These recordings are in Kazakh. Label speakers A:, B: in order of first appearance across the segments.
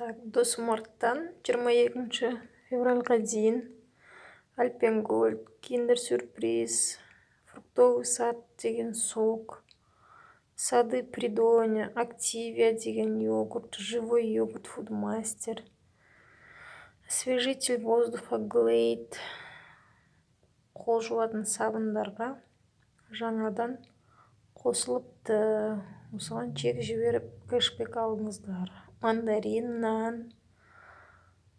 A: Так, досмарттан 22 февральға дейін альпенгольд, киндер сюрприз, фруктовый сад деген сок, сады придоня, активия деген йогурт, живой йогурт фудмастер, освежитель воздуха глейд, қол жуатын сабындарға жаңадан қосылыпты. Осыған чек жіберіп кэшбэк алыңыздар. Мандарин, нан,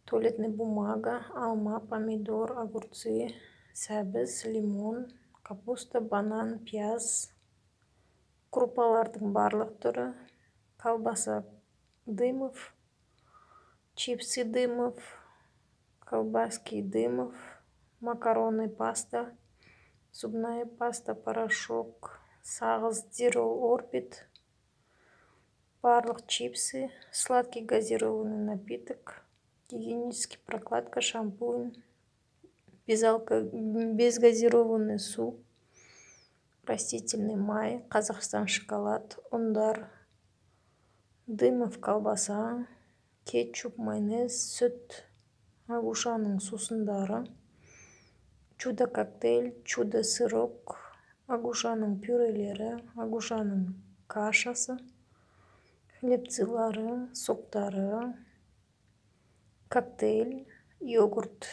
A: туалетная бумага, алма, помидор, огурцы, сәбіз, лимон, капуста, банан, пияз, крупалардың барлық түрі, колбаса Дымов, чипсы Дымов, колбаски Дымов, макароны паста, зубная паста, порошок, сағыз Дирол Орбит, барлық чипсы, сладкий газированный напиток, гигиенический прокладка, шампунь, безгазированный су, растительный май, Қазақстан шоколад, ұндар, Дымов колбаса, кетчуп, майонез, сүт, агушаның сусындары, чудо коктейль, чудо сырок, агушаның пюрелері, агушаның кашасы, хлебцылары, соктары, коктейль, йогурт.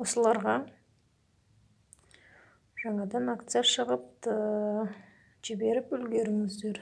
A: Осыларға жаңадан акция шығыпты, жіберіп үлгеріңіздер.